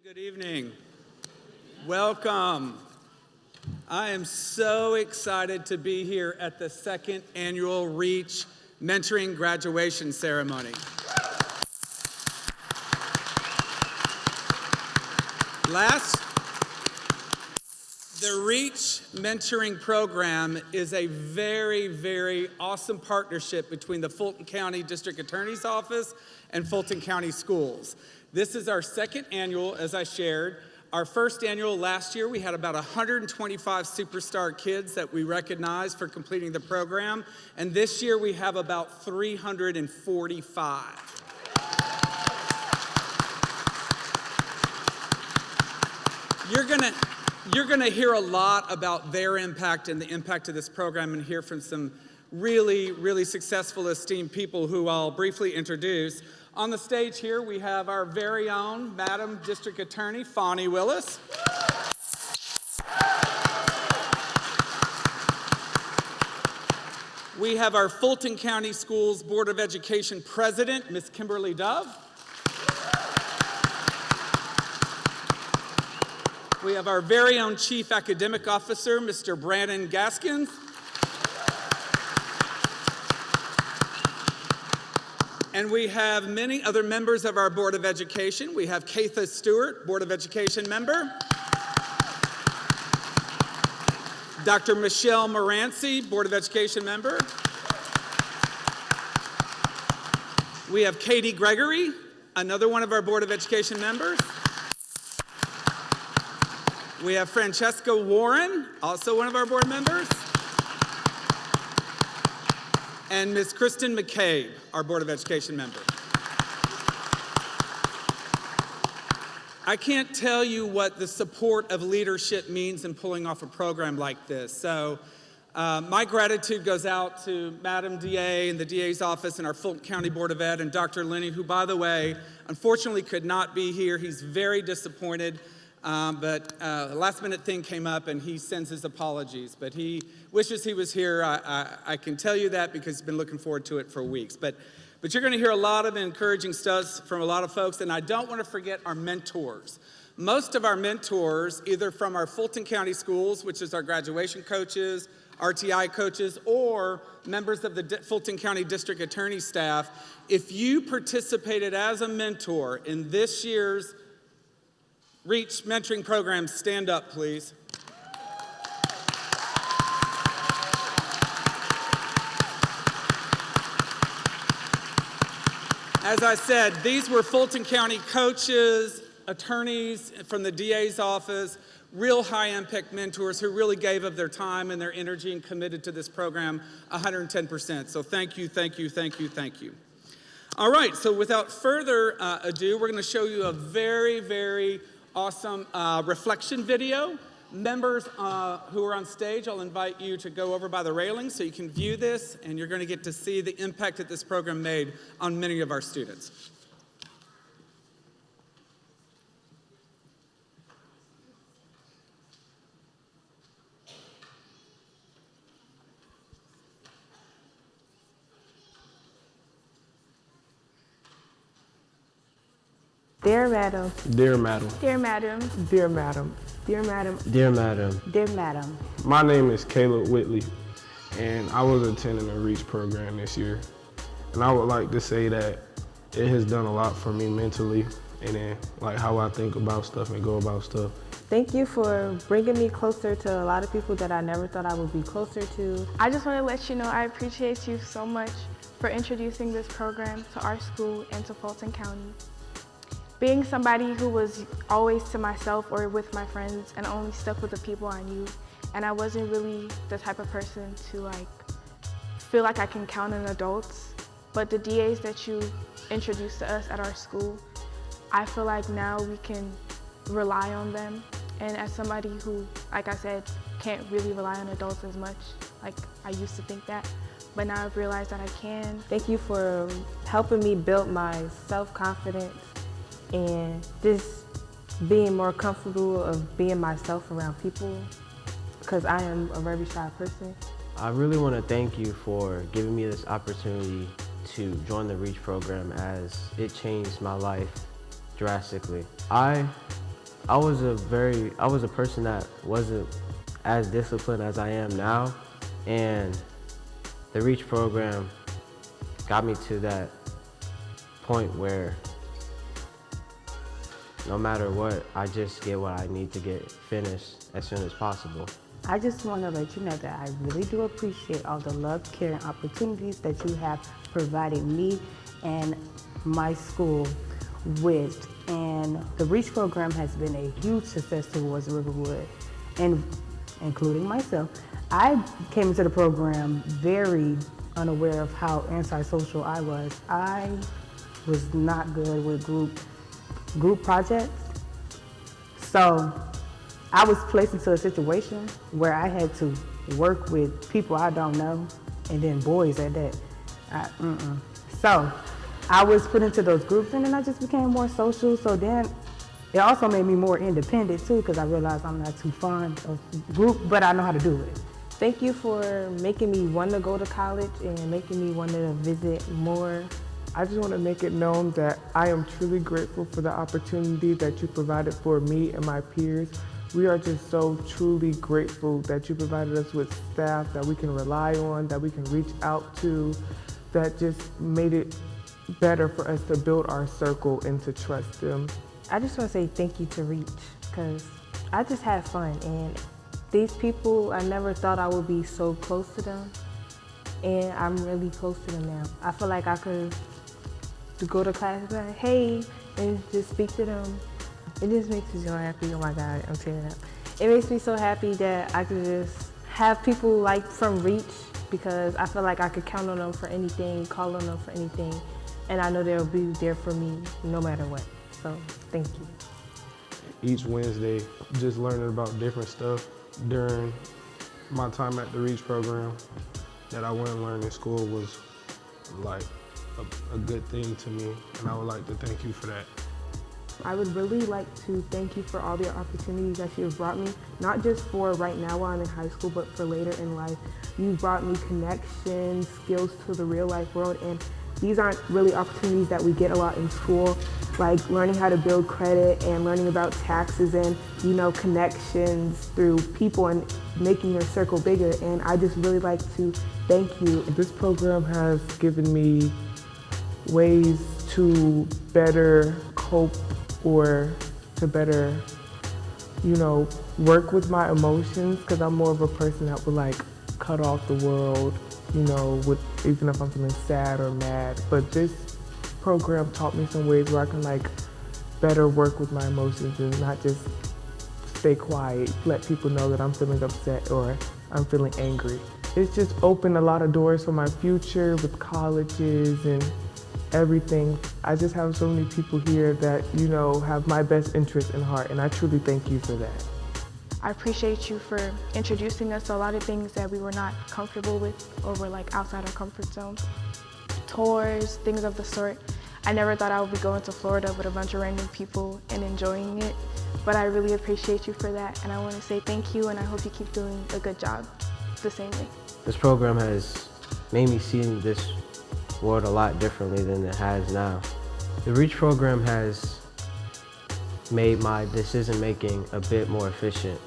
Good evening. Welcome. I am so excited to be here at the second annual REACH Mentoring Graduation Ceremony. The REACH Mentoring Program is a very, very awesome partnership between the Fulton County District Attorney's Office and Fulton County Schools. This is our second annual, as I shared. Our first annual last year, we had about 125 superstar kids that we recognized for completing the program. And this year, we have about 345. You're gonna hear a lot about their impact and the impact of this program and hear from some really, really successful, esteemed people who I'll briefly introduce. On the stage here, we have our very own Madam District Attorney, Fani Willis. We have our Fulton County Schools Board of Education President, Ms. Kimberly Dove. We have our very own Chief Academic Officer, Mr. Brandon Gaskins. And we have many other members of our Board of Education. We have Katha Stewart, Board of Education member. Dr. Michelle Moranci, Board of Education member. We have Katie Gregory, another one of our Board of Education members. We have Francesca Warren, also one of our board members. And Ms. Kristen McCabe, our Board of Education member. I can't tell you what the support of leadership means in pulling off a program like this. So my gratitude goes out to Madam DA and the DA's office and our Fulton County Board of Ed and Dr. Linney, who, by the way, unfortunately could not be here. He's very disappointed. But a last-minute thing came up, and he sends his apologies. But he wishes he was here. I can tell you that because he's been looking forward to it for weeks. But you're going to hear a lot of encouraging stuff from a lot of folks, and I don't want to forget our mentors. Most of our mentors, either from our Fulton County Schools, which is our graduation coaches, RTI coaches, or members of the Fulton County District Attorney staff, if you participated as a mentor in this year's REACH mentoring program, stand up, please. As I said, these were Fulton County coaches, attorneys from the DA's office, real high-impact mentors who really gave of their time and their energy and committed to this program 110%. So thank you, thank you, thank you, thank you. All right, so without further ado, we're going to show you a very, very awesome reflection video. Members who are on stage, I'll invite you to go over by the railing so you can view this, and you're going to get to see the impact that this program made on many of our students. Dear Madam. Dear Madam. Dear Madam. Dear Madam. Dear Madam. Dear Madam. Dear Madam. My name is Caleb Whitley, and I was attending the REACH program this year. And I would like to say that it has done a lot for me mentally, and then like how I think about stuff and go about stuff. Thank you for bringing me closer to a lot of people that I never thought I would be closer to. I just want to let you know I appreciate you so much for introducing this program to our school and to Fulton County. Being somebody who was always to myself or with my friends and only stuck with the people I knew, and I wasn't really the type of person to feel like I can count on adults, but the DAs that you introduced to us at our school, I feel like now we can rely on them. And as somebody who, like I said, can't really rely on adults as much, like I used to think that, but now I've realized that I can. Thank you for helping me build my self-confidence and just being more comfortable of being myself around people, because I am a very shy person. I really want to thank you for giving me this opportunity to join the REACH program, as it changed my life drastically. I I was a person that wasn't as disciplined as I am now, and the REACH program got me to that point where no matter what, I just get what I need to get finished as soon as possible. I just want to let you know that I really do appreciate all the love, care, and opportunities that you have provided me and my school with. And the REACH program has been a huge success towards Riverwood, and including myself. I came into the program very unaware of how antisocial I was. I was not good with group projects. So I was placed into a situation where I had to work with people I don't know, and then boys at that. So I was put into those groups, and then I just became more social. So then it also made me more independent too, because I realized I'm not too fond of group, but I know how to do it. Thank you for making me want to go to college and making me want to visit more. I just want to make it known that I am truly grateful for the opportunity that you provided for me and my peers. We are just so truly grateful that you provided us with staff that we can rely on, that we can reach out to, that just made it better for us to build our circle and to trust them. I just want to say thank you to REACH, because I just had fun, and these people, I never thought I would be so close to them, and I'm really close to them now. I feel like I could go to class and be like, hey, and just speak to them. It just makes me so happy. Oh my God, I'm tearing up. It makes me so happy that I could just have people like from REACH, because I feel like I could count on them for anything, call on them for anything, and I know they'll be there for me no matter what. So thank you. Each Wednesday, just learning about different stuff during my time at the REACH program that I wouldn't learn in school was like a good thing to me, and I would like to thank you for that. I would really like to thank you for all the opportunities that you have brought me, not just for right now while I'm in high school, but for later in life. You've brought me connections, skills to the real life world, and these aren't really opportunities that we get a lot in school, like learning how to build credit and learning about taxes and, connections through people and making your circle bigger. And I just really like to thank you. This program has given me ways to better cope or to better, work with my emotions, because I'm more of a person that would cut off the world, even if I'm feeling sad or mad. But this program taught me some ways where I can better work with my emotions and not just stay quiet, let people know that I'm feeling upset or I'm feeling angry. It's just opened a lot of doors for my future with colleges and everything. I just have so many people here that, have my best interest in heart, and I truly thank you for that. I appreciate you for introducing us to a lot of things that we were not comfortable with or were outside our comfort zone. Tours, things of the sort. I never thought I would be going to Florida with a bunch of random people and enjoying it, but I really appreciate you for that, and I want to say thank you, and I hope you keep doing a good job the same way. This program has made me see this world a lot differently than it has now. The REACH program has made my decision making a bit more efficient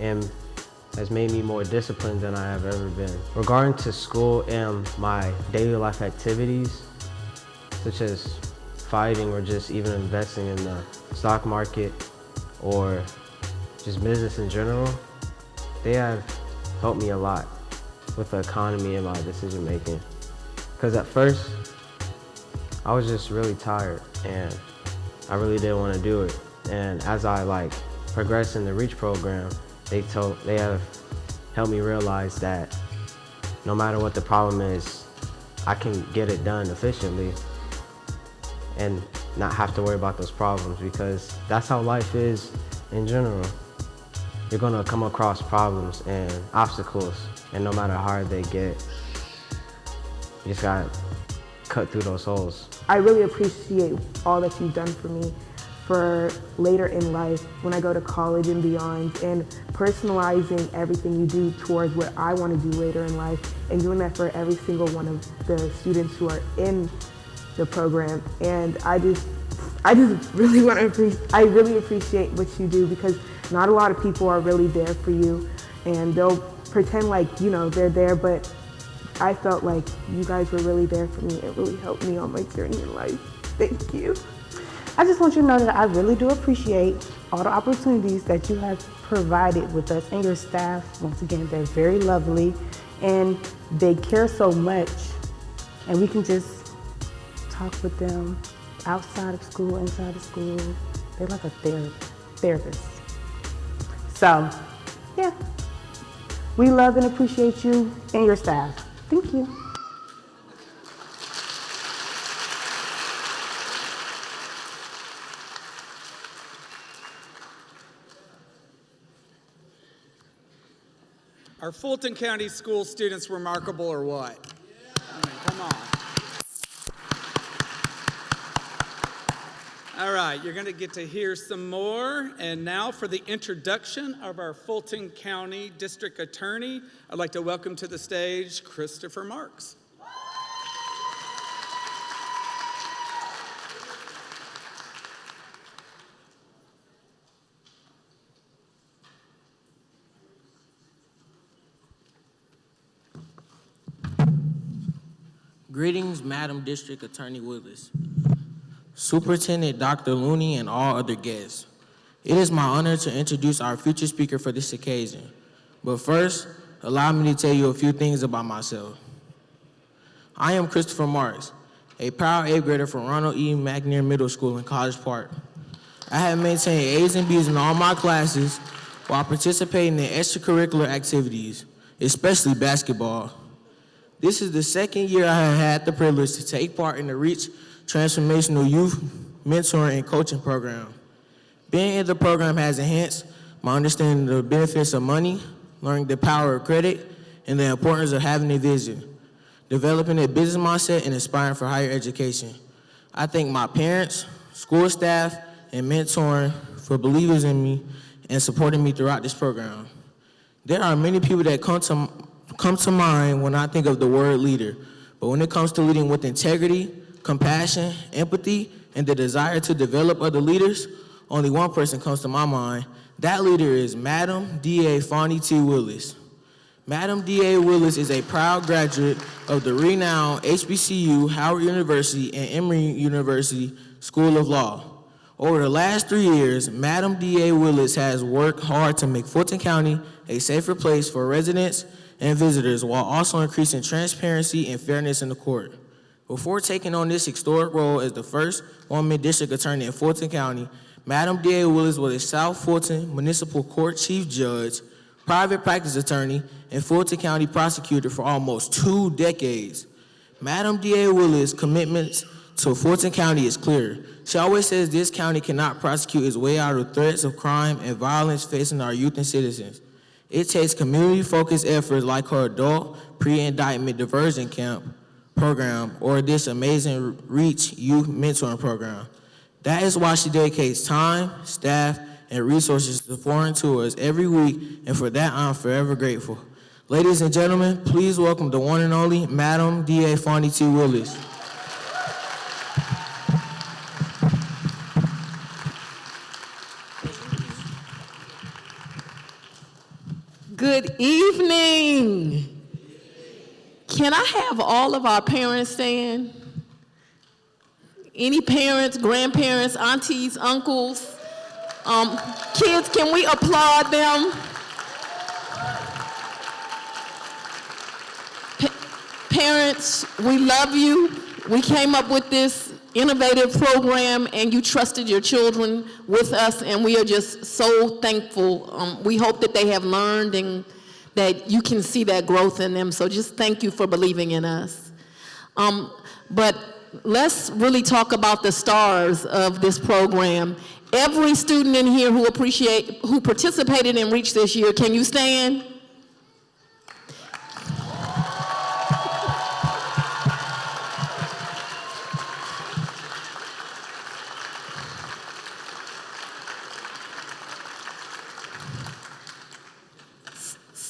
and has made me more disciplined than I have ever been. Regarding to school and my daily life activities, such as fighting or just even investing in the stock market or just business in general, they have helped me a lot with the economy and my decision making. Because at first, I was just really tired and I really didn't want to do it. And as I progressed in the REACH program, they have helped me realize that no matter what the problem is, I can get it done efficiently and not have to worry about those problems, because that's how life is in general. You're gonna come across problems and obstacles, and no matter how hard they get, you just gotta cut through those holes. I really appreciate all that you've done for me for later in life when I go to college and beyond, and personalizing everything you do towards what I want to do later in life, and doing that for every single one of the students who are in the program. And I I just really want to appreciate, I really appreciate what you do, because not a lot of people are really there for you, and they'll pretend like, you know, they're there, but I felt like you guys were really there for me. It really helped me on my journey in life. Thank you. I just want you to know that I really do appreciate all the opportunities that you have provided with us, and your staff. Once again, they're very lovely and they care so much, and we can just talk with them outside of school, inside of school. They're like a therapist. So, yeah, we love and appreciate you and your staff. Thank you. Are Fulton County School students remarkable or what? I mean, come on. All right, you're going to get to hear some more. And now for the introduction of our Fulton County District Attorney, I'd like to welcome to the stage Christopher Marks. Greetings, Madam District Attorney Willis, Superintendent Dr. Looney, and all other guests. It is my honor to introduce our future speaker for this occasion. But first, allow me to tell you a few things about myself. I am Christopher Marks, a proud 8th grader from Ronald E. McNair Middle School in College Park. I have maintained A's and B's in all my classes while participating in extracurricular activities, especially basketball. This is the second year I have had the privilege to take part in the REACH Transformational Youth Mentoring and Coaching Program. Being in the program has enhanced my understanding of the benefits of money, learning the power of credit, and the importance of having a vision, developing a business mindset, and aspiring for higher education. I thank my parents, school staff, and mentoring for believing in me and supporting me throughout this program. There are many people that come to mind when I think of the word leader, but when it comes to leading with integrity, compassion, empathy, and the desire to develop other leaders, only one person comes to my mind. That leader is Madam D.A. Fonnie T. Willis. Madam D.A. Willis is a proud graduate of the renowned HBCU, Howard University, and Emory University School of Law. Over the last 3 years, Madam D.A. Willis has worked hard to make Fulton County a safer place for residents and visitors, while also increasing transparency and fairness in the court. Before taking on this historic role as the first woman district attorney in Fulton County, Madam D.A. Willis was a South Fulton Municipal Court Chief Judge, private practice attorney, and Fulton County prosecutor for almost 2 decades. Madam D.A. Willis' commitment to Fulton County is clear. She always says this county cannot prosecute its way out of threats of crime and violence facing our youth and citizens. It takes community-focused efforts like her adult pre-indictment diversion camp program or this amazing REACH youth mentoring program. That is why she dedicates time, staff, and resources to foreign tours every week, and for that I'm forever grateful. Ladies and gentlemen, please welcome the one and only Madam D.A. Fonnie T. Willis. Good evening. Can I have all of our parents stand? Any parents, grandparents, aunties, uncles, kids, can we applaud them? Parents, we love you. We came up with this innovative program and you trusted your children with us, and we are just so thankful. We hope that they have learned and that you can see that growth in them. So just thank you for believing in us. But let's really talk about the stars of this program. Every student in here who participated in REACH this year, can you stand?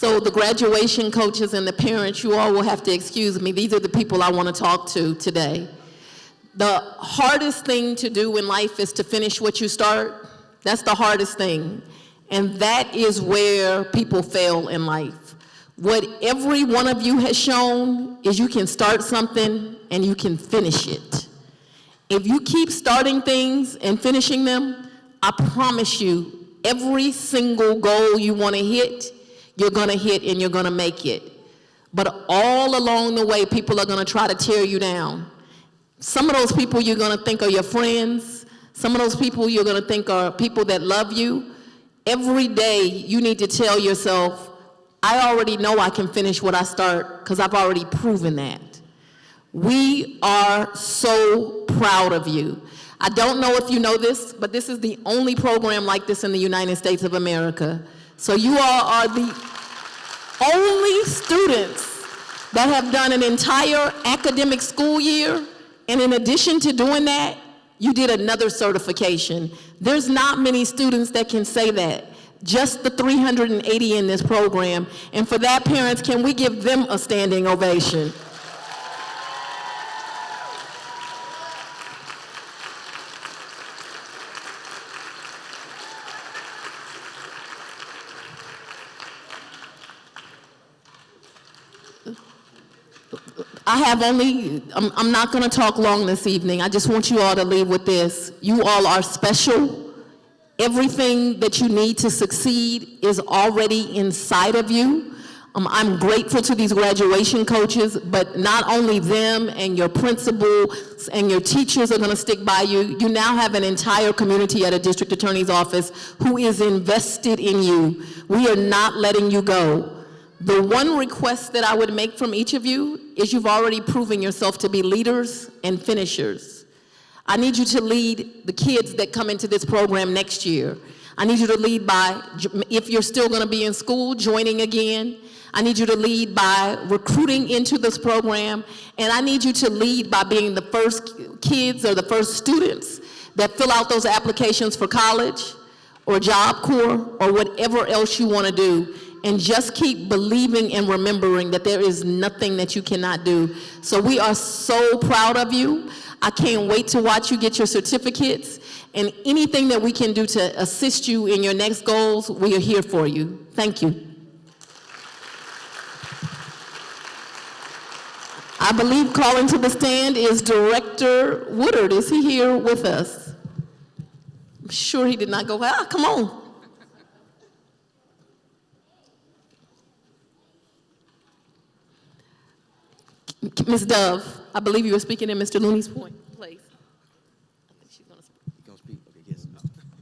So the graduation coaches and the parents, you all will have to excuse me. These are the people I want to talk to today. The hardest thing to do in life is to finish what you start. That's the hardest thing. And that is where people fail in life. What every one of you has shown is you can start something and you can finish it. If you keep starting things and finishing them, I promise you, every single goal you want to hit, you're going to hit and you're going to make it. But all along the way, people are going to try to tear you down. Some of those people you're going to think are your friends. Some of those people you're going to think are people that love you. Every day, you need to tell yourself, I already know I can finish what I start because I've already proven that. We are so proud of you. I don't know if you know this, but this is the only program like this in the United States of America. So you all are the only students that have done an entire academic school year, and in addition to doing that, you did another certification. There's not many students that can say that. Just the 380 in this program. And for that, parents, can we give them a standing ovation? I'm not going to talk long this evening. I just want you all to leave with this. You all are special. Everything that you need to succeed is already inside of you. I'm grateful to these graduation coaches, but not only them and your principals and your teachers are going to stick by you. You now have an entire community at a district attorney's office who is invested in you. We are not letting you go. The one request that I would make from each of you is you've already proven yourself to be leaders and finishers. I need you to lead the kids that come into this program next year. I need you to lead by, if you're still going to be in school, joining again. I need you to lead by recruiting into this program. And I need you to lead by being the first kids or the first students that fill out those applications for college or Job Corps or whatever else you want to do. And just keep believing and remembering that there is nothing that you cannot do. So we are so proud of you. I can't wait to watch you get your certificates. And anything that we can do to assist you in your next goals, we are here for you. Thank you. I believe calling to the stand is Director Woodard. Is he here with us? I'm sure he did not go, come on. Ms. Dove, I believe you were speaking in Mr. Looney's point, please. I think she's going to speak. You're going to speak? Okay, yes.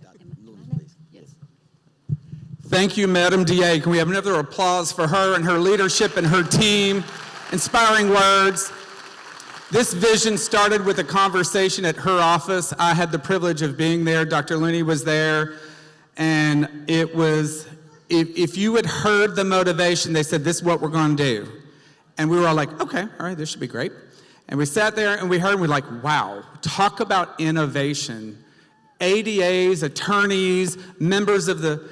Dr. Looney, please. Yes. Thank you, Madam DA. Can we have another applause for her and her leadership and her team? Inspiring words. This vision started with a conversation at her office. I had the privilege of being there. Dr. Looney was there. And it was, if you had heard the motivation, they said, this is what we're going to do. And we were all like, okay, all right, this should be great. And we sat there and we heard and we were like, wow, talk about innovation. ADAs, attorneys, members of the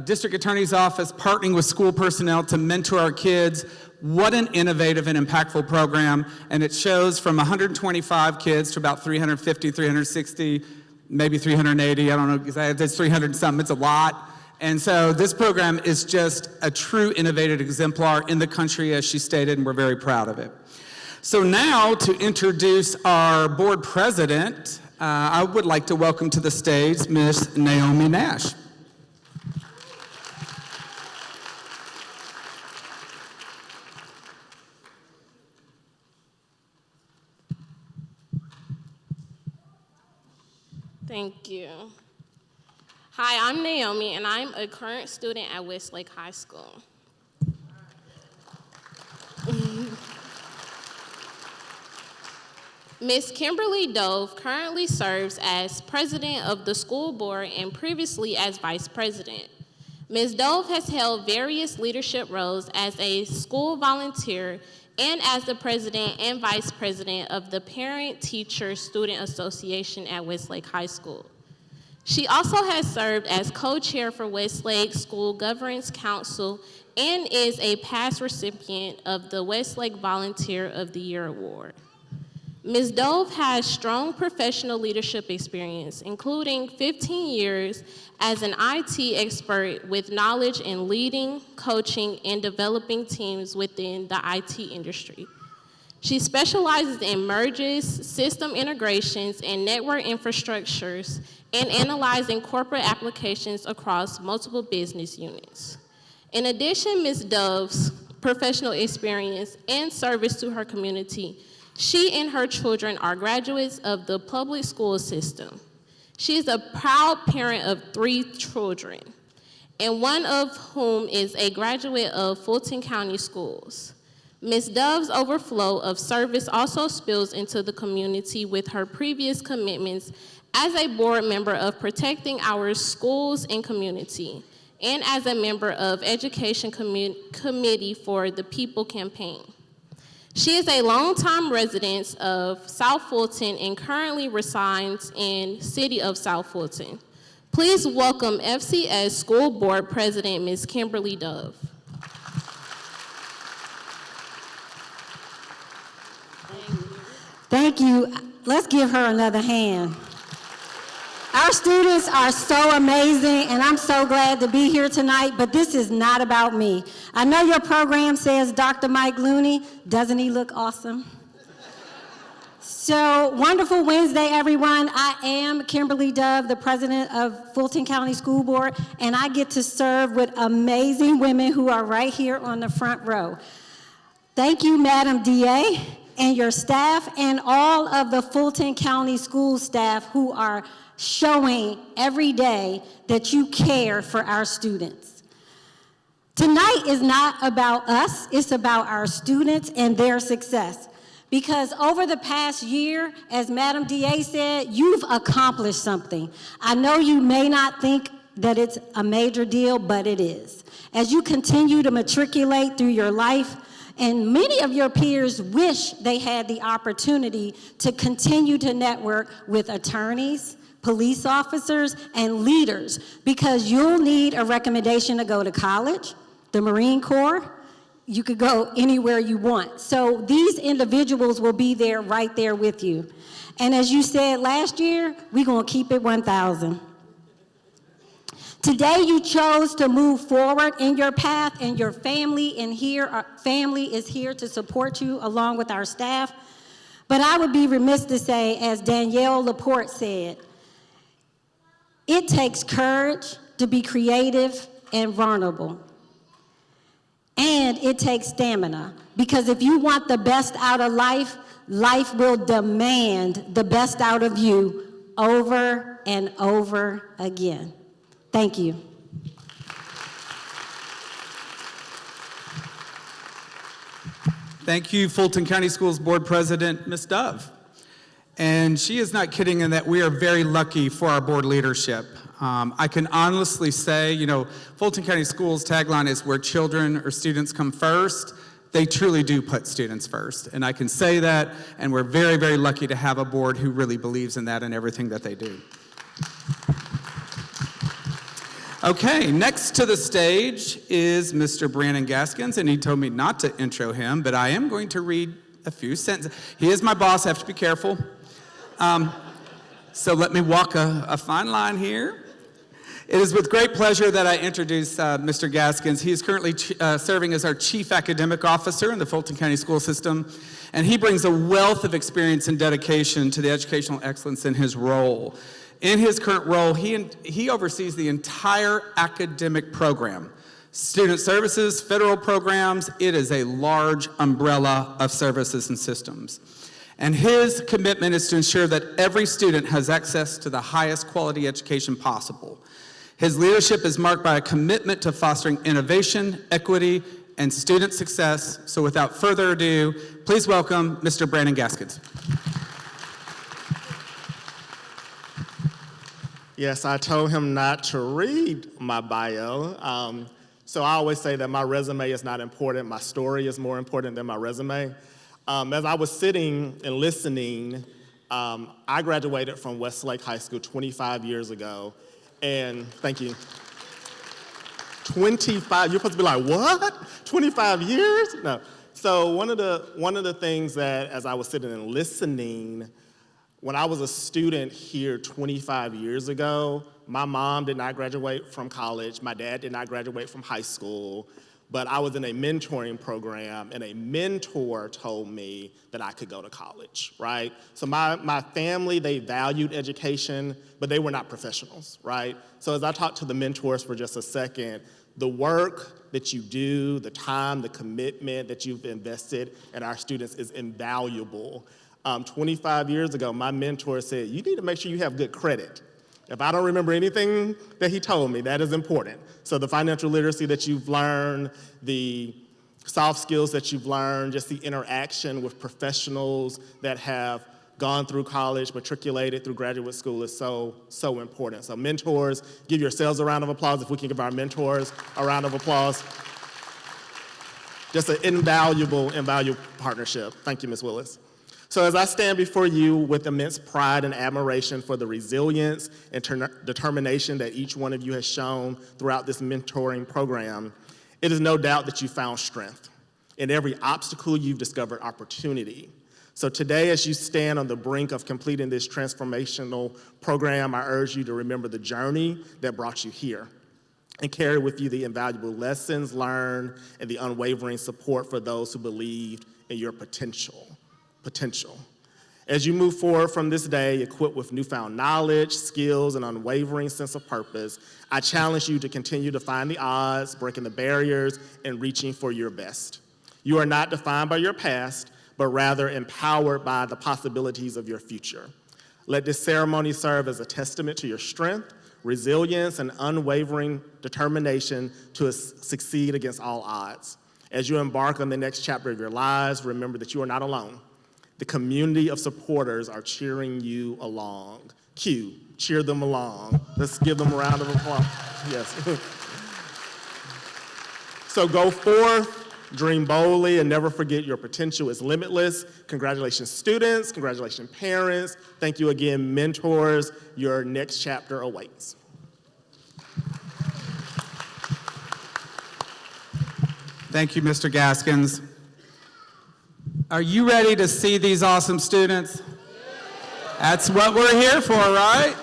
district attorney's office partnering with school personnel to mentor our kids. What an innovative and impactful program. And it shows from 125 kids to about 350, 360, maybe 380, I don't know, because there's 300 something, it's a lot. And so this program is just a true innovative exemplar in the country, as she stated, and we're very proud of it. So now to introduce our board president, I would like to welcome to the stage Ms. Naomi Nash. Thank you. Hi, I'm Naomi, and I'm a current student at Westlake High School. Ms. Kimberly Dove currently serves as president of the school board and previously as vice president. Ms. Dove has held various leadership roles as a school volunteer and as the president and vice president of the Parent Teacher Student Association at Westlake High School. She also has served as co-chair for Westlake School Governance Council and is a past recipient of the Westlake Volunteer of the Year Award. Ms. Dove has strong professional leadership experience, including 15 years as an IT expert with knowledge in leading, coaching, and developing teams within the IT industry. She specializes in mergers, system integrations, and network infrastructures, and analyzing corporate applications across multiple business units. In addition, Ms. Dove's professional experience and service to her community, she and her children are graduates of the public school system. She is a proud parent of 3 children, and one of whom is a graduate of Fulton County Schools. Ms. Dove's overflow of service also spills into the community with her previous commitments as a board member of Protecting Our Schools and Community, and as a member of Education Committee for the People Campaign. She is a longtime resident of South Fulton and currently resides in City of South Fulton. Please welcome FCS School Board President, Ms. Kimberly Dove. Thank you. Let's give her another hand. Our students are so amazing, and I'm so glad to be here tonight, but this is not about me. I know your program says Dr. Mike Looney. Doesn't he look awesome? So, wonderful Wednesday, everyone. I am Kimberly Dove, the president of Fulton County School Board, and I get to serve with amazing women who are right here on the front row. Thank you, Madam DA, and your staff, and all of the Fulton County School staff who are showing every day that you care for our students. Tonight is not about us, it's about our students and their success. Because over the past year, as Madam DA said, you've accomplished something. I know you may not think that it's a major deal, but it is. As you continue to matriculate through your life, and many of your peers wish they had the opportunity to continue to network with attorneys, police officers, and leaders, because you'll need a recommendation to go to college, the Marine Corps. You could go anywhere you want. So these individuals will be there, right there with you. And as you said last year, we're gonna keep it 1,000. Today you chose to move forward in your path, and your family our family is here to support you along with our staff. But I would be remiss to say, as Danielle Laporte said, it takes courage to be creative and vulnerable. And it takes stamina, because if you want the best out of life, life will demand the best out of you over and over again. Thank you. Thank you, Fulton County Schools Board President, Ms. Dove. And she is not kidding in that we are very lucky for our board leadership. I can honestly say, Fulton County Schools' tagline is where children or students come first. They truly do put students first. And I can say that, and we're very, very lucky to have a board who really believes in that and everything that they do. Okay, next to the stage is Mr. Brandon Gaskins, and he told me not to intro him, but I am going to read a few sentences. He is my boss, I have to be careful. So let me walk a fine line here. It is with great pleasure that I introduce Mr. Gaskins. He is currently serving as our Chief Academic Officer in the Fulton County School System, and he brings a wealth of experience and dedication to the educational excellence in his role. In his current role, he oversees the entire academic program. Student services, federal programs, it is a large umbrella of services and systems. And his commitment is to ensure that every student has access to the highest quality education possible. His leadership is marked by a commitment to fostering innovation, equity, and student success. So without further ado, please welcome Mr. Brandon Gaskins. Yes, I told him not to read my bio. So I always say that my resume is not important. My story is more important than my resume. As I was sitting and listening, I graduated from Westlake High School 25 years ago. And thank you. 25, you're supposed to be like, what? 25 years? No. So one of the things that, as I was sitting and listening, when I was a student here 25 years ago, my mom did not graduate from college, my dad did not graduate from high school, but I was in a mentoring program, and a mentor told me that I could go to college, right? So my family, they valued education, but they were not professionals, right? So as I talked to the mentors for just a second, the work that you do, the time, the commitment that you've invested in our students is invaluable. 25 years ago, my mentor said, you need to make sure you have good credit. If I don't remember anything that he told me, that is important. So the financial literacy that you've learned, the soft skills that you've learned, just the interaction with professionals that have gone through college, matriculated through graduate school is so, so important. So mentors, give yourselves a round of applause if we can give our mentors a round of applause. Just an invaluable partnership. Thank you, Ms. Willis. So as I stand before you with immense pride and admiration for the resilience and determination that each one of you has shown throughout this mentoring program, it is no doubt that you found strength. In every obstacle, you've discovered opportunity. So today, as you stand on the brink of completing this transformational program, I urge you to remember the journey that brought you here and carry with you the invaluable lessons learned and the unwavering support for those who believed in your potential. As you move forward from this day, equipped with newfound knowledge, skills, and unwavering sense of purpose, I challenge you to continue to find the odds, breaking the barriers, and reaching for your best. You are not defined by your past, but rather empowered by the possibilities of your future. Let this ceremony serve as a testament to your strength, resilience, and unwavering determination to succeed against all odds. As you embark on the next chapter of your lives, remember that you are not alone. The community of supporters are cheering you along. Q, cheer them along. Let's give them a round of applause. Yes. So go forth, dream boldly, and never forget your potential is limitless. Congratulations, students. Congratulations, parents. Thank you again, mentors. Your next chapter awaits. Thank you, Mr. Gaskins. Are you ready to see these awesome students? That's what we're here for, right?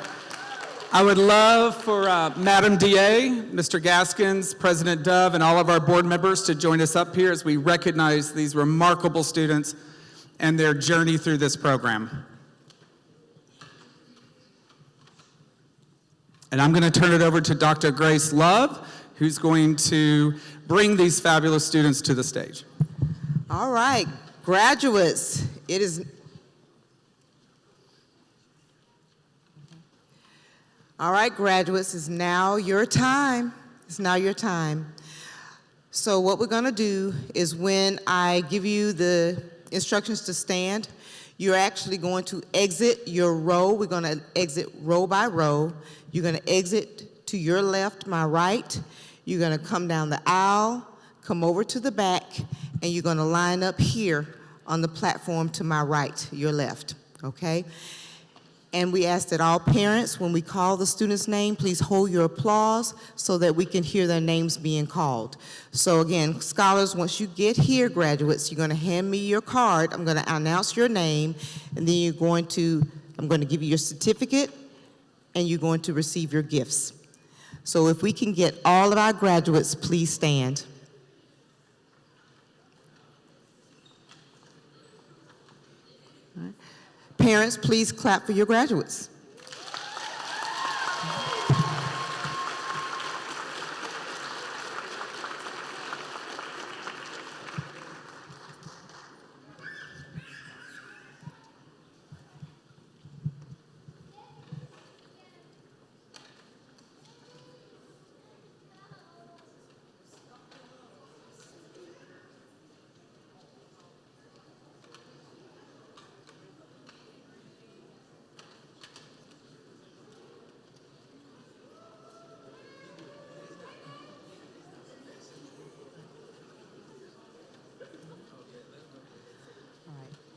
I would love for Madam DA, Mr. Gaskins, President Dove, and all of our board members to join us up here as we recognize these remarkable students and their journey through this program. And I'm going to turn it over to Dr. Grace Love, who's going to bring these fabulous students to the stage. All right, graduates, it is... All right, graduates, it's now your time. It's now your time. So what we're gonna do is when I give you the instructions to stand, you're actually going to exit your row. We're gonna exit row by row. You're gonna exit to your left, my right. You're gonna come down the aisle, come over to the back, and you're gonna line up here on the platform to my right, your left, okay? And we ask that all parents, when we call the student's name, please hold your applause so that we can hear their names being called. So again, scholars, once you get here, graduates, you're gonna hand me your card. I'm gonna announce your name, and then I'm gonna give you your certificate, and you're going to receive your gifts. So if we can get all of our graduates, please stand. Parents, please clap for your graduates.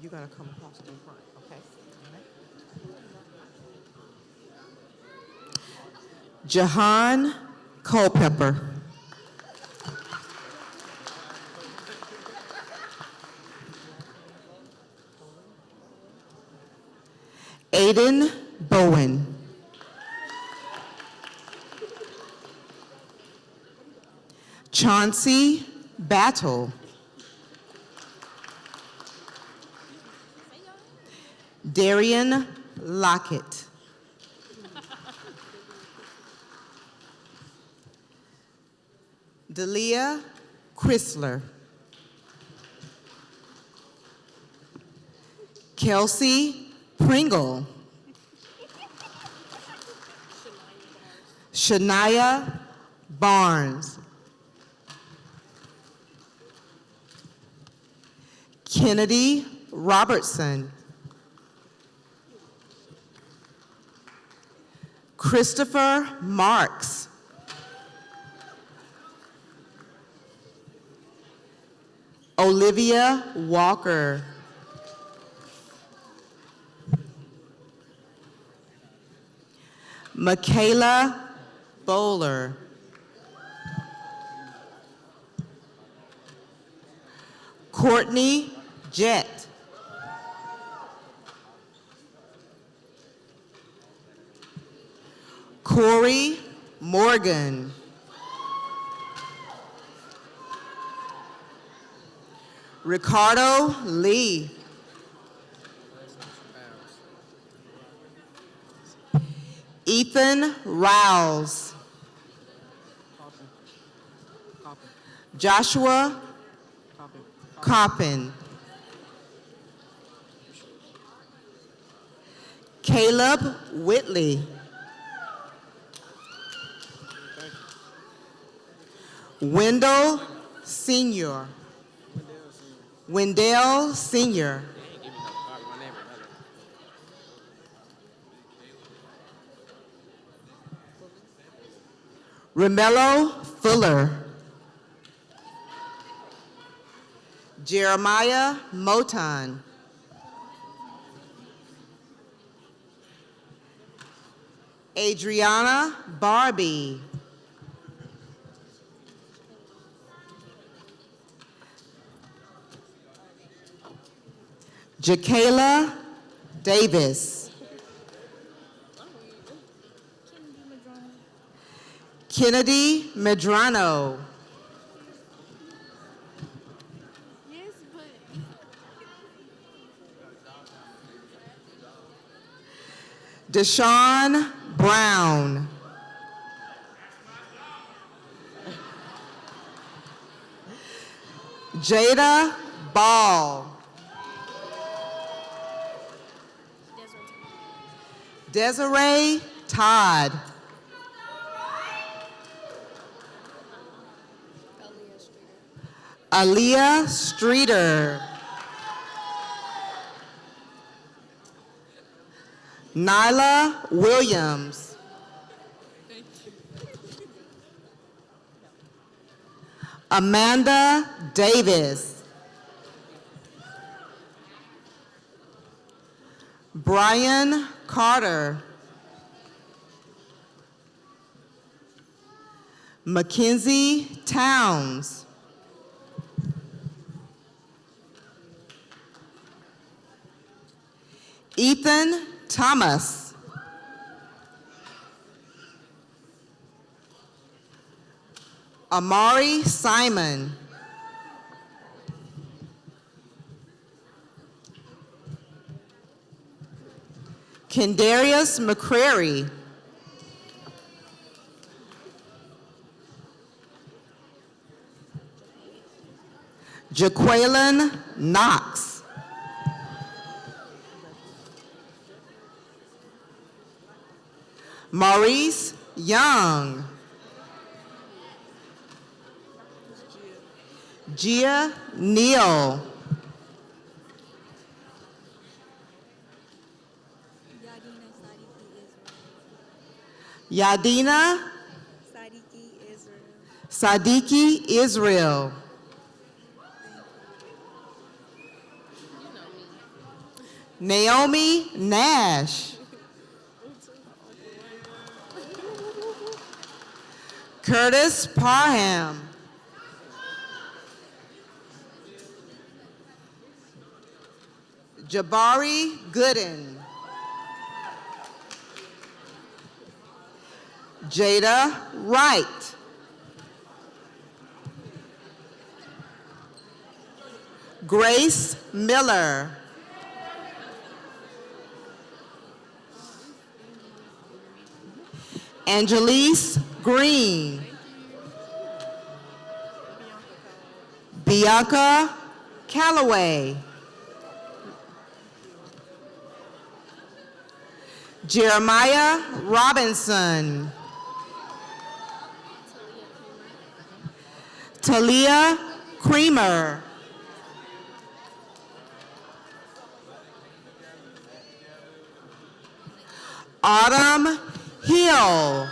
You're gonna come across in front, okay? All right. Jahan Culpepper. Aiden Bowen. Chauncey Battle. Darian Lockett. Delia Chrysler. Kelsey Pringle. Shania Barnes. Kennedy Robertson. Christopher Marks. Olivia Walker. Michaela Bowler. Courtney Jett. Corey Morgan. Ricardo Lee. Ethan Rouse. Joshua Coppin. Caleb Whitley. Wendell Sr. Wendell Sr. Romello Fuller. Jeremiah Moton. Adriana Barbie. Jakayla Davis. Kennedy Medrano. Deshaun Brown. Jada Ball. Desiree Todd. Aaliyah Streeter. Nyla Williams. Amanda Davis. Brian Carter. Mackenzie Towns. Ethan Thomas. Amari Simon. Kendarius McCrary. Jaqueline Knox. Maurice Young. Gia Neal. Yadina Sadiki Israel. Naomi Nash. Curtis Parham. Jabari Gooden. Jada Wright. Grace Miller. Angelise Green. Bianca Calloway. Jeremiah Robinson. Talia Creamer. Autumn Hill.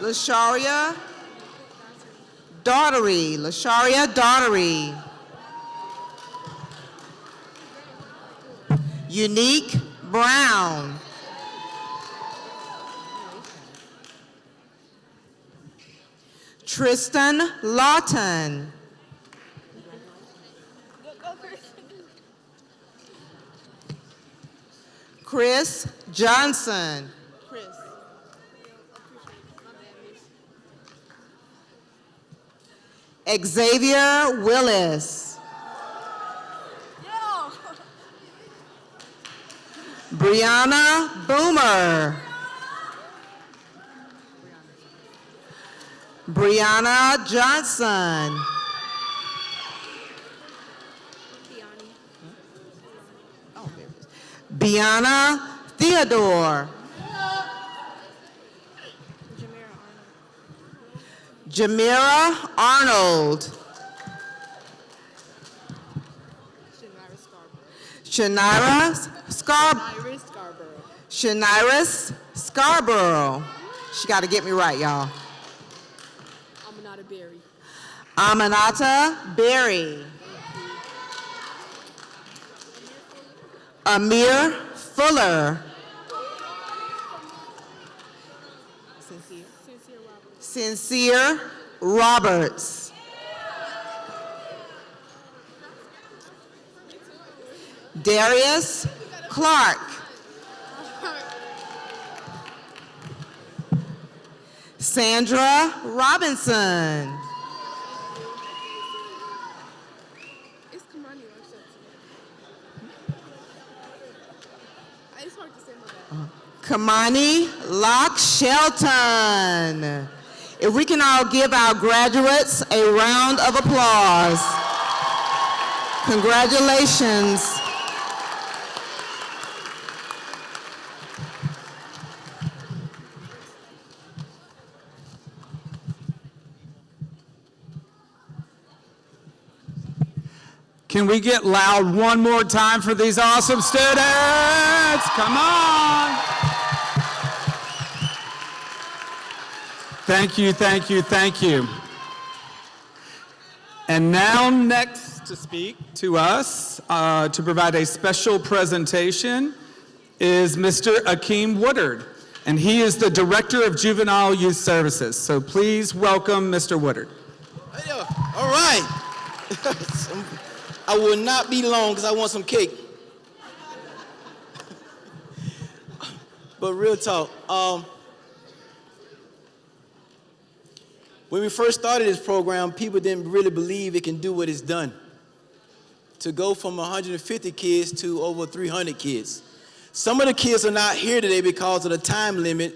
Lasharia Daughtery. Lasharia Daughtery. Unique Brown. Tristan Lawton. Chris Johnson. Xavier Willis. Brianna Boomer. Brianna Johnson. Bianna Theodore. Jamira Arnold. Shaniris Scarborough. She got to get me right, y'all. Aminata Berry. Amir Fuller. Sincere Roberts. Darius Clark. Sandra Robinson. Kamani Locke Shelton. If we can all give our graduates a round of applause. Congratulations. Can we get loud one more time for these awesome students? Come on. Thank you, thank you, thank you. And now next to speak to us, to provide a special presentation, is Mr. Akeem Woodard, and he is the Director of Juvenile Youth Services. So please welcome Mr. Woodard. All right. I will not be long because I want some cake. But real talk, when we first started this program, people didn't really believe it can do what it's done. To go from 150 kids to over 300 kids. Some of the kids are not here today because of the time limit.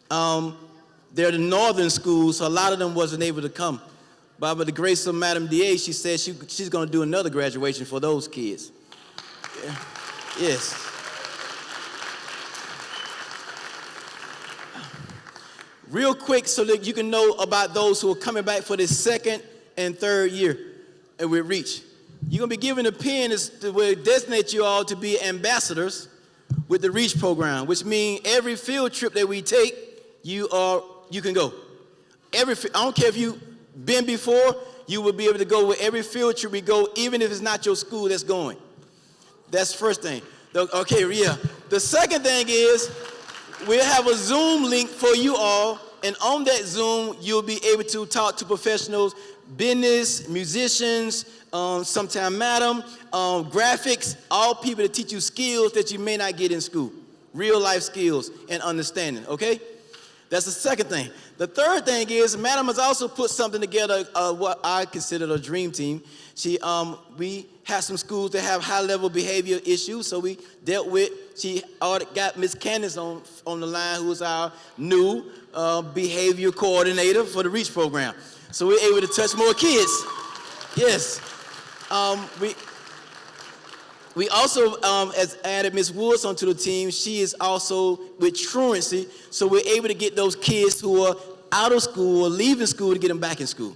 They're the northern schools, so a lot of them wasn't able to come. But by the grace of Madam DA, she said she's going to do another graduation for those kids. Yeah. Yes. Real quick so that you can know about those who are coming back for the second and third year and with REACH. You're going to be given a pin that will designate you all to be ambassadors with the REACH program, which means every field trip that we take, you can go. I don't care if you've been before, you will be able to go with every field trip we go, even if it's not your school that's going. That's the first thing. Okay, yeah. The second thing is we'll have a Zoom link for you all, and on that Zoom, you'll be able to talk to professionals, business, musicians, sometime madam, graphics, all people that teach you skills that you may not get in school. Real life skills and understanding, okay? That's the second thing. The third thing is, madam has also put something together, what I consider a dream team. We have some schools that have high-level behavior issues, so we dealt with, she got Miss Candace on the line, who is our new behavior coordinator for the REACH program. So we're able to touch more kids. Yes. We also has added Ms. Woods onto the team. She is also with truancy, so we're able to get those kids who are out of school or leaving school to get them back in school.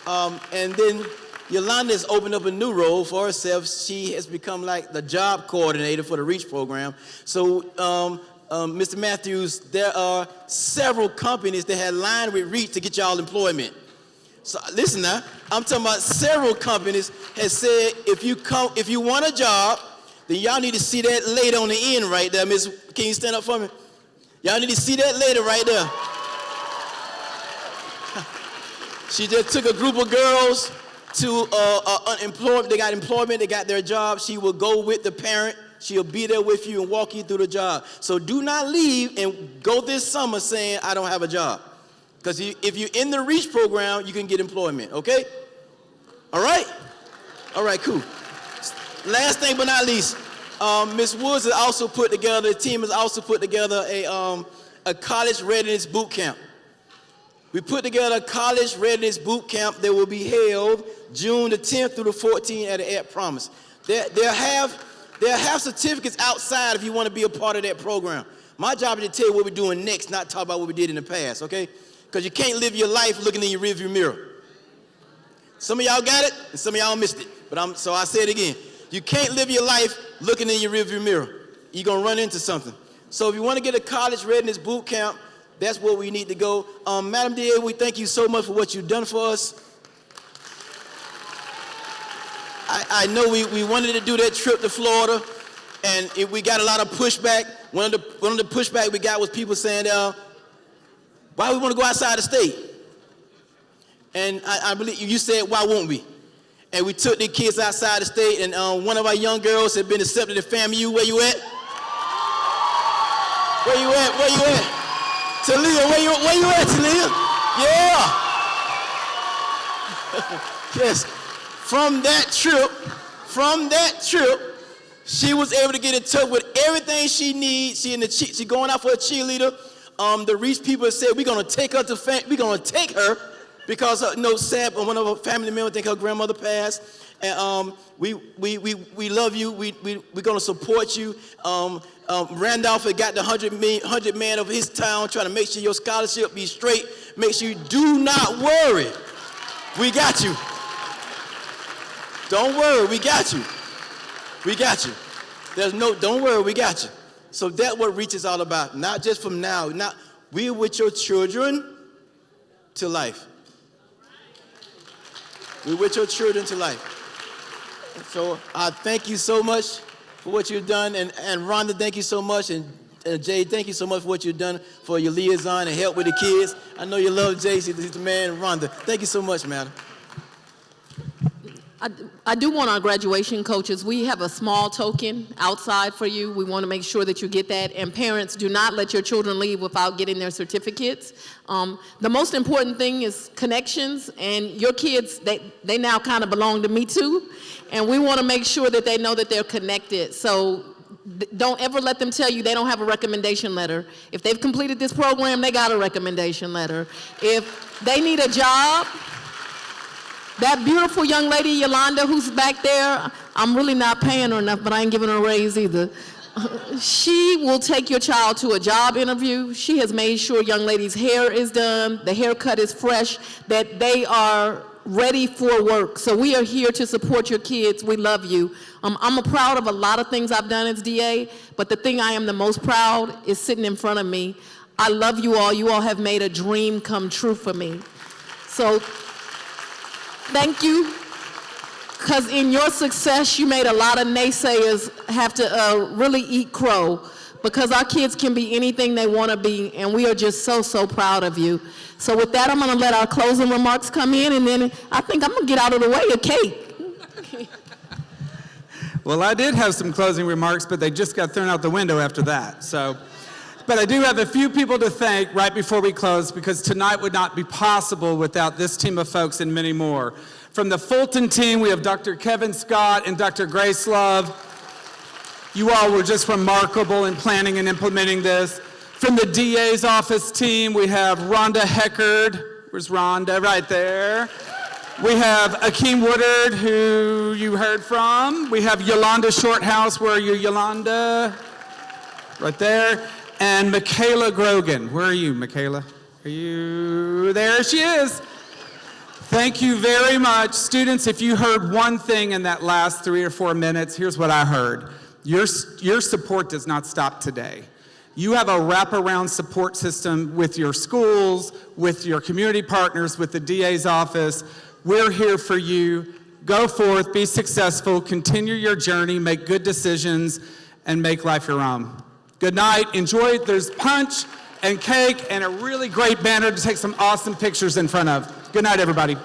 And then Yolanda has opened up a new role for herself. She has become like the job coordinator for the REACH program. So Mr. Matthews, there are several companies that had lined with REACH to get y'all employment. So listen now, I'm talking about several companies has said, if you want a job, then y'all need to see that lady on the end right there. Miss, can you stand up for me? Y'all need to see that lady right there. She just took a group of girls to unemployment. They got employment, they got their job. She will go with the parent. She'll be there with you and walk you through the job. So do not leave and go this summer saying, I don't have a job. Because if you're in the REACH program, you can get employment, okay? All right? All right, cool. Last thing but not least, Ms. Woods has also put together, the team has also put together a college readiness boot camp. We put together a college readiness boot camp that will be held June the 10th through the 14th at Promise. They'll have certificates outside if you want to be a part of that program. My job is to tell you what we're doing next, not talk about what we did in the past, okay? Because you can't live your life looking in your rearview mirror. Some of y'all got it, and some of y'all missed it. So I say it again. You can't live your life looking in your rearview mirror. You're going to run into something. So if you want to get a college readiness boot camp, that's where we need to go. Madam DA, we thank you so much for what you've done for us. I know we wanted to do that trip to Florida, and we got a lot of pushback. One of the pushback we got was people saying, why we want to go outside the state? And I believe you said, why won't we? And we took the kids outside the state, and one of our young girls had been accepted at FAMU. Where you at? Where you at? Where you at? Talia, where you at, Talia? Yeah. Yes. From that trip, she was able to get in touch with everything she needs. She going out for a cheerleader. The REACH people said we're gonna take her because one of her family members think her grandmother passed. And we love you. We're gonna support you. Randolph had got the 100 man of his town trying to make sure your scholarship be straight. Make sure you do not worry. We got you. Don't worry, we got you. We got you. Don't worry, we got you. So that's what REACH is all about. Not just from now. We're with your children to life. We're with your children to life. So I thank you so much for what you've done. And Rhonda, thank you so much. And Jay, thank you so much for what you've done for your liaison and help with the kids. I know you love Jay. He's the man. Rhonda, thank you so much, madam. I do want our graduation coaches, we have a small token outside for you. We want to make sure that you get that. And parents, do not let your children leave without getting their certificates. The most important thing is connections, and your kids, they now kind of belong to me too. And we want to make sure that they know that they're connected. So don't ever let them tell you they don't have a recommendation letter. If they've completed this program, they got a recommendation letter. If they need a job, that beautiful young lady, Yolanda, who's back there, I'm really not paying her enough, but I ain't giving her a raise either. She will take your child to a job interview. She has made sure young ladies' hair is done, the haircut is fresh, that they are ready for work. So we are here to support your kids. We love you. I'm proud of a lot of things I've done as DA, but the thing I am the most proud is sitting in front of me. I love you all. You all have made a dream come true for me. So thank you, because in your success, you made a lot of naysayers have to really eat crow. because our kids can be anything they want to be, and we are just so, so proud of you. So with that, I'm going to let our closing remarks come in, and then I think I'm going to get out of the way of Kate. Well, I did have some closing remarks, but they just got thrown out the window after that. But I do have a few people to thank right before we close, because tonight would not be possible without this team of folks and many more. From the Fulton team, we have Dr. Kevin Scott and Dr. Grace Love. You all were just remarkable in planning and implementing this. From the DA's office team, we have Rhonda Heckard. Where's Rhonda? Right there. We have Akeem Woodard, who you heard from. We have Yolanda Shorthouse. Where are you, Yolanda? Right there. And Michaela Grogan. Where are you, Michaela? Are you there? She is. Thank you very much. Students, if you heard one thing in that last 3 or 4 minutes, here's what I heard. Your support does not stop today. You have a wraparound support system with your schools, with your community partners, with the DA's office. We're here for you. Go forth, be successful, continue your journey, make good decisions, and make life your own. Good night, enjoy. There's punch and cake and a really great banner to take some awesome pictures in front of. Good night, everybody.